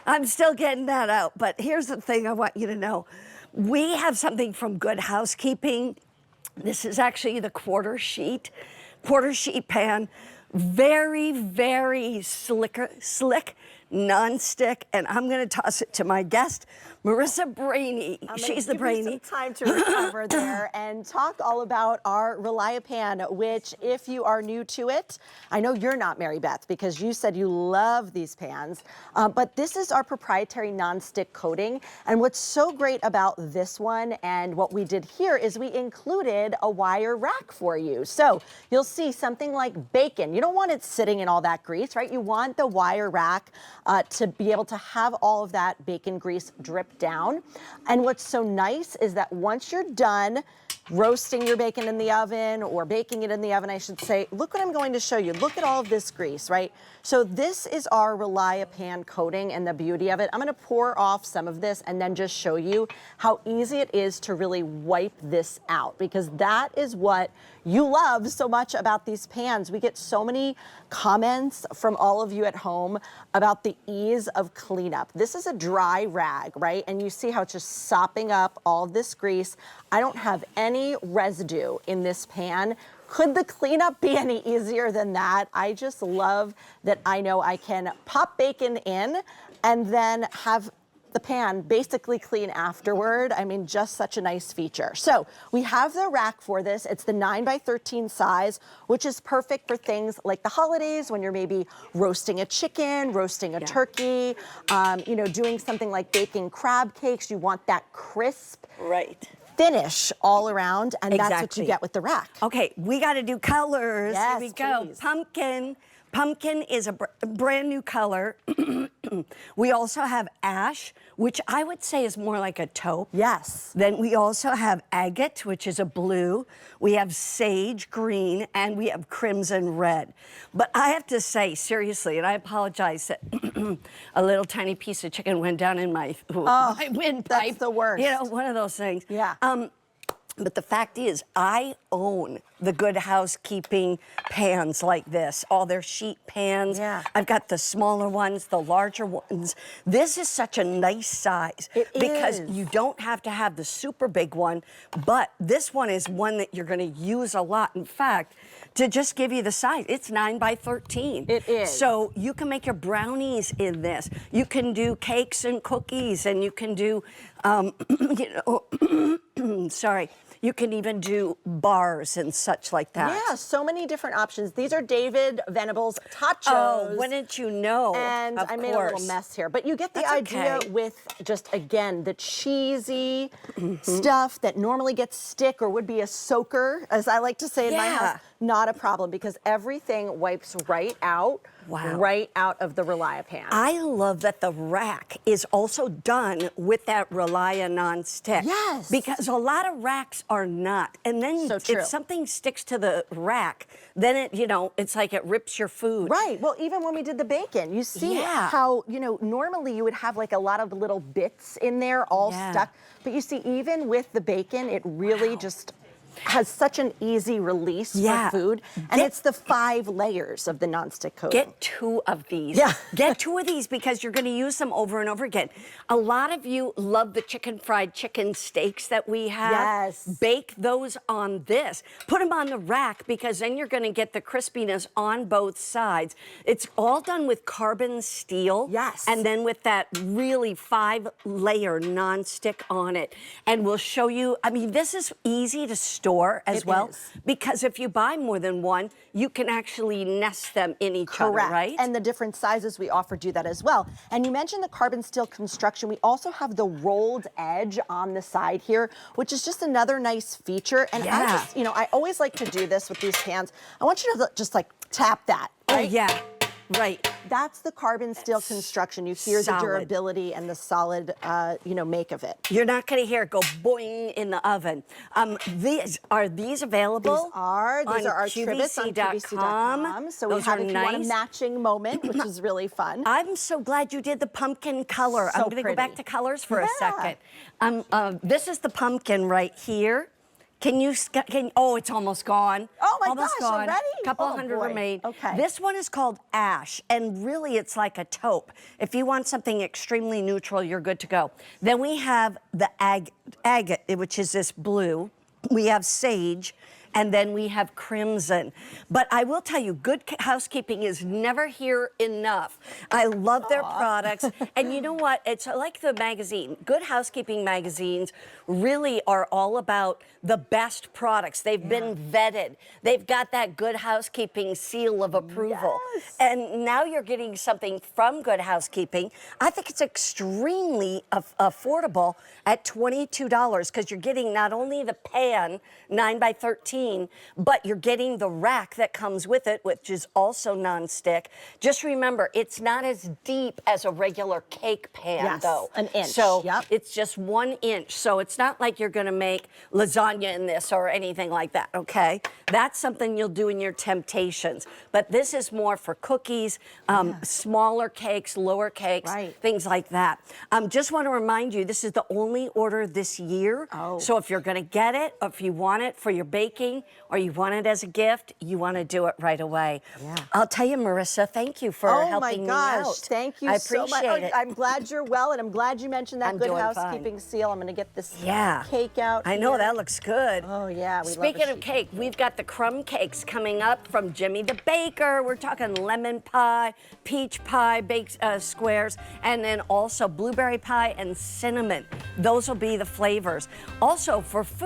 I'm still getting that out. But here's the thing I want you to know. We have something from Good Housekeeping. This is actually the quarter sheet pan. Very, very slick, non-stick. And I'm going to toss it to my guest, Marissa Brainy. She's the Brainy. Some time to recover there and talk all about our Relia-Pan, which, if you are new to it, I know you're not, Mary Beth, because you said you love these pans, but this is our proprietary non-stick coating. And what's so great about this one and what we did here is we included a wire rack for you. So you'll see something like bacon. You don't want it sitting in all that grease, right? You want the wire rack to be able to have all of that bacon grease drip down. And what's so nice is that once you're done roasting your bacon in the oven, or baking it in the oven, I should say, look what I'm going to show you. Look at all of this grease, right? So this is our Relia-Pan coating and the beauty of it. I'm going to pour off some of this and then just show you how easy it is to really wipe this out, because that is what you love so much about these pans. We get so many comments from all of you at home about the ease of cleanup. This is a dry rag, right? And you see how it's just sopping up all of this grease. I don't have any residue in this pan. Could the cleanup be any easier than that? I just love that I know I can pop bacon in and then have the pan basically clean afterward. I mean, just such a nice feature. So we have the rack for this. It's the 9x13 size, which is perfect for things like the holidays when you're maybe roasting a chicken, roasting a turkey, you know, doing something like baking crab cakes. You want that crisp finish all around, and that's what you get with the rack. Okay, we got to do colors. Yes, here we go. please. Pumpkin. Pumpkin is a brand new color. We also have ash, which I would say is more like a taupe. Yes. Then we also have agate, which is a blue. We have sage green, and we have crimson red. But I have to say, seriously, and I apologize that a little tiny piece of chicken went down in my windpipe. That's the worst. You know, one of those things. Yeah. But the fact is, I own the Good Housekeeping pans like this, all their sheet pans. Yeah. I've got the smaller ones, the larger ones. This is such a nice size because you don't have to have the super big one, but this one is one that you're going to use a lot. In fact, to just give you the size, it's 9x13. It is. So you can make your brownies in this. You can do cakes and cookies, and you can do, you know, sorry. You can even do bars and such like that. Yeah, so many different options. These are David Venable's tachos. Oh, wouldn't you know? And I made a little mess here, but you get the idea with just, again, the cheesy stuff that normally gets stick or would be a soaker, as I like to say in my house. Not a problem, because everything wipes right out. Right out of the Relia-Pan. I love that the rack is also done with that Relia non-stick. Yes. Because a lot of racks are not. And then if something sticks to the rack, then it, you know, it's like it rips your food. Right. Well, even when we did the bacon, you see how, you know, normally you would have like a lot of little bits in there all stuck. But you see, even with the bacon, it really just has such an easy release for food. And it's the 5 layers of the nonstick coating. Get 2 of these. Get 2 of these because you're going to use them over and over again. A lot of you love the fried chicken steaks that we have. Yes. Bake those on this. Put them on the rack, because then you're going to get the crispiness on both sides. It's all done with carbon steel. Yes. And then with that really 5-layer nonstick on it. And we'll show you, I mean, this is easy to store as well, because if you buy more than one, you can actually nest them in each other, right? And the different sizes we offer do that as well. And you mentioned the carbon steel construction. We also have the rolled edge on the side here, which is just another nice feature. And I just, you know, I always like to do this with these pans. I want you to just like tap that. Right? Oh, yeah. Right. That's the carbon steel construction. You hear the durability and the solid, you know, make of it. You're not going to hear it go boing in the oven. Are these available? These are our trivets on QVC.com. So we have, if you want a matching moment, which is really fun. I'm so glad you did the pumpkin color. I'm going to go back to colors for a second. This is the pumpkin right here. Can you, oh, it's almost gone. Oh my Almost gosh, gone. already? Couple Oh, hundred boy. remain. Okay. This one is called Ash, and really it's like a taupe. If you want something extremely neutral, you're good to go. Then we have the agate, which is this blue. We have sage, and then we have crimson. But I will tell you, Good Housekeeping is never here enough. I love their products. And you know what? It's like the magazine. Good Housekeeping magazines really are all about the best products. They've been vetted. They've got that Good Housekeeping seal of approval. Yes. And now you're getting something from Good Housekeeping. I think it's extremely affordable at $22 because you're getting not only the pan, 9 by 13, but you're getting the rack that comes with it, which is also nonstick. Just remember, it's not as deep as a regular cake pan, though. An inch. So it's just 1 inch. So it's not like you're gonna make lasagna in this or anything like that, okay? That's something you'll do in your temptations. But this is more for cookies, smaller cakes, lower cakes, things like that. Just want to remind you, this is the only order this year. So if you're gonna get it, or if you want it for your baking, or you want it as a gift, you want to do it right away. I'll tell you, Marissa, thank you for helping me out. Oh my gosh, thank you so much. It. I'm glad you're well, and I'm glad you mentioned that Good Housekeeping seal. I'm going to get this cake out. I know, that looks good. Oh yeah. Speaking of cake, we've got the crumb cakes coming up from Jimmy the Baker. We're talking lemon pie, peach pie, baked squares, and then also blueberry pie and cinnamon. Those will be the flavors. Also for food.